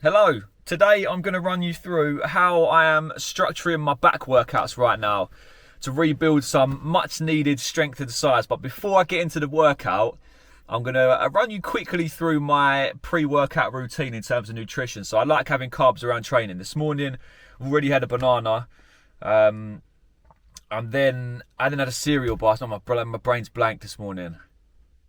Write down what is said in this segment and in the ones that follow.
Hello, today I'm going to run you through how I am structuring my back workouts right now to rebuild some much needed strength and size. But before I get into the workout, I'm going to run you quickly through my pre-workout routine in terms of nutrition. So I like having carbs around training. This morning, I've already had a banana, and then I didn't have a cereal bar. So my brain's blank this morning.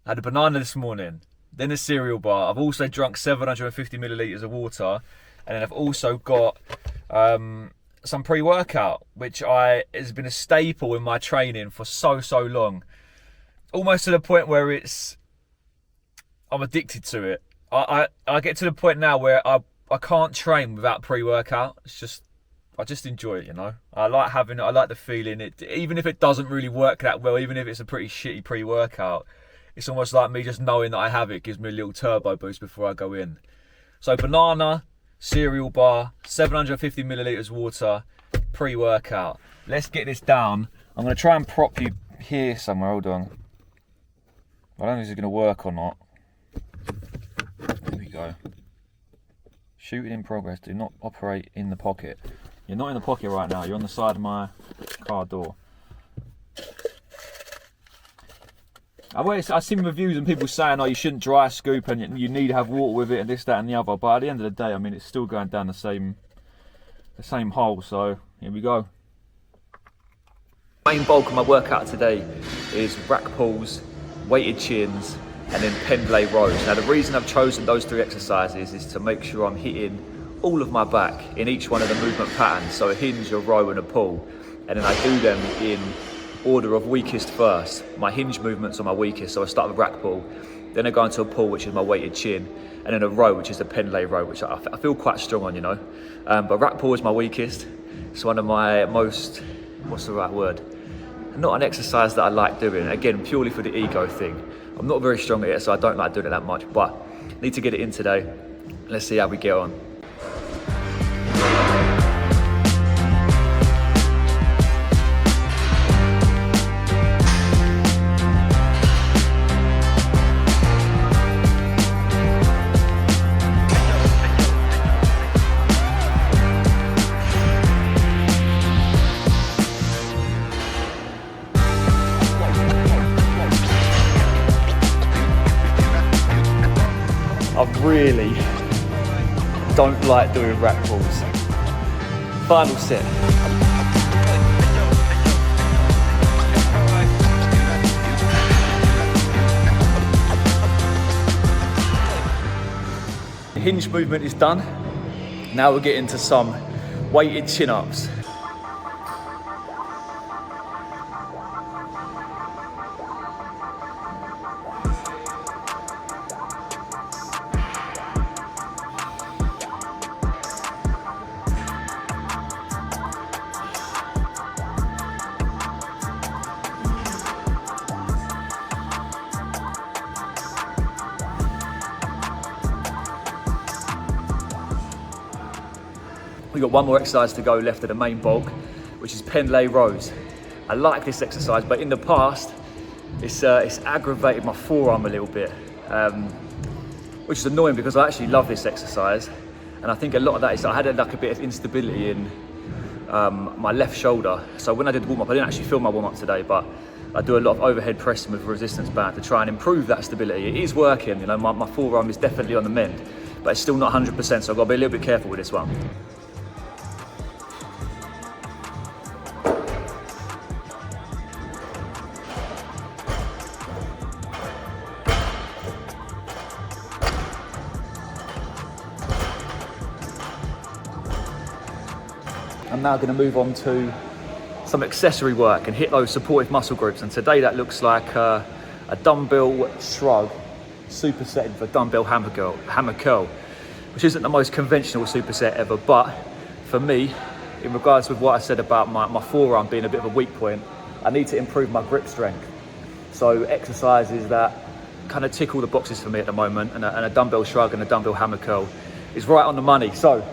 I had a banana this morning. Then a cereal bar. I've also drunk 750 millilitres of water, and then I've also got some pre-workout, which has been a staple in my training for so long, almost to the point where I'm addicted to it. I get to the point now where I can't train without pre-workout. I just enjoy it, you know. I like having it. I like the feeling. Even if it doesn't really work that well, even if it's a pretty shitty pre-workout. It's almost like me just knowing that I have it gives me a little turbo boost before I go in. So banana, cereal bar, 750 millilitres water, pre-workout. Let's get this down. I'm going to try and prop you here somewhere. Hold on. I don't know if this is going to work or not. Here we go. Shooting in progress. Do not operate in the pocket. You're not in the pocket right now. You're on the side of my car door. I've seen reviews and people saying, oh, you shouldn't dry scoop and you need to have water with it and this, that and the other. But at the end of the day, I mean, it's still going down the same hole. So here we go. Main bulk of my workout today is rack pulls, weighted chins, and then pendlay rows. Now the reason I've chosen those three exercises is to make sure I'm hitting all of my back in each one of the movement patterns. So a hinge, a row and a pull. And then I do them in order of weakest first. My hinge movements are my weakest, so I start with rack pull, then I go into a pull, which is my weighted chin, and then a row, which is the pendlay row, which I feel quite strong on, you know. But rack pull is my weakest. It's one of my most, what's the right word? Not an exercise that I like doing, again, purely for the ego thing. I'm not very strong at it, so I don't like doing it that much, but need to get it in today. Let's see how we get on. I really don't like doing rack pulls. Final set. The hinge movement is done. Now we'll get into some weighted chin-ups. We've got one more exercise to go left of the main bulk, which is pendlay rows. I like this exercise, but in the past, it's aggravated my forearm a little bit, which is annoying because I actually love this exercise. And I think a lot of that is I had like a bit of instability in my left shoulder. So when I did the warm-up, I didn't actually film my warm-up today, but I do a lot of overhead pressing with a resistance band to try and improve that stability. It is working, you know, my forearm is definitely on the mend, but it's still not 100%, so I've got to be a little bit careful with this one. I'm now going to move on to some accessory work and hit those supportive muscle groups. And today that looks like a dumbbell shrug supersetting for dumbbell hammer curl, which isn't the most conventional superset ever. But for me, in regards with what I said about my forearm being a bit of a weak point, I need to improve my grip strength. So exercises that kind of tick all the boxes for me at the moment, and a dumbbell shrug and a dumbbell hammer curl is right on the money. So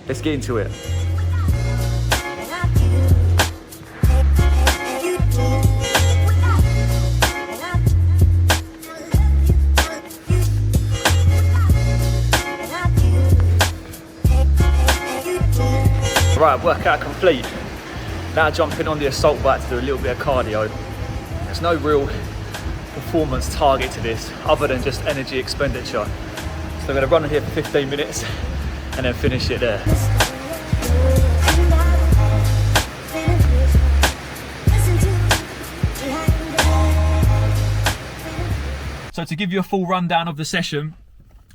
let's get into it. Right, workout complete. Now jumping on the assault bike to do a little bit of cardio. There's no real performance target to this other than just energy expenditure. So I'm going to run here for 15 minutes and then finish it there. So to give you a full rundown of the session,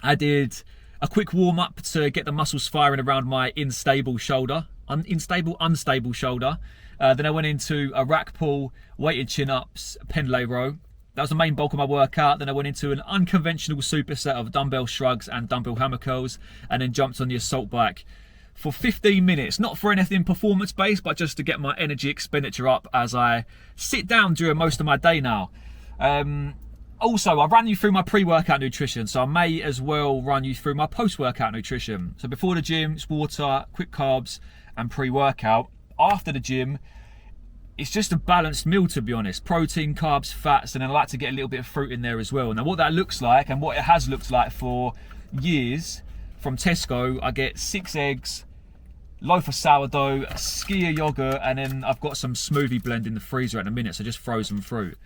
I did a quick warm up to get the muscles firing around my unstable shoulder. Then I went into a rack pull, weighted chin-ups, pendlay row. That was the main bulk of my workout. Then I went into an unconventional superset of dumbbell shrugs and dumbbell hammer curls, and then jumped on the assault bike for 15 minutes. Not for anything performance-based, but just to get my energy expenditure up as I sit down during most of my day now. Also, I ran you through my pre-workout nutrition, so I may as well run you through my post-workout nutrition. So before the gym, it's water, quick carbs, and pre-workout. After the gym, it's just a balanced meal, to be honest. Protein, carbs, fats, and then I like to get a little bit of fruit in there as well. Now what that looks like, and what it has looked like for years, from Tesco, I get 6 eggs, loaf of sourdough, skyr yogurt, and then I've got some smoothie blend in the freezer at the minute, so just frozen fruit.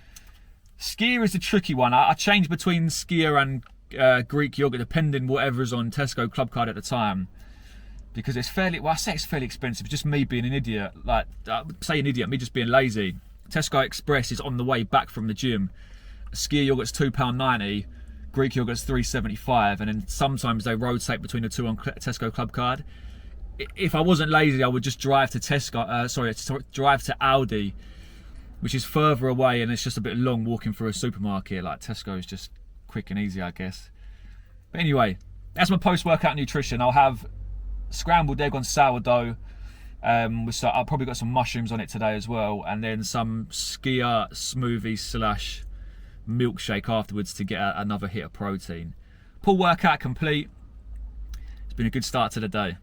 Skyr is a tricky one. I change between skyr and Greek yogurt depending whatever's on Tesco Club Card at the time, because it's fairly, well, I say it's fairly expensive. It's just me being an idiot. Like, say an idiot, me just being lazy. Tesco Express is on the way back from the gym. Skyr yogurt's £2.90, Greek yogurt's £3.75, and then sometimes they rotate between the two on Tesco Club Card. If I wasn't lazy, I would just drive to drive to Aldi, which is further away, and it's just a bit long walking through a supermarket. Like, Tesco is just quick and easy, I guess. But anyway, that's my post-workout nutrition. I'll have scrambled egg on sourdough. I've probably got some mushrooms on it today as well, and then some skyr smoothie / milkshake afterwards to get another hit of protein. Pull workout complete. It's been a good start to the day.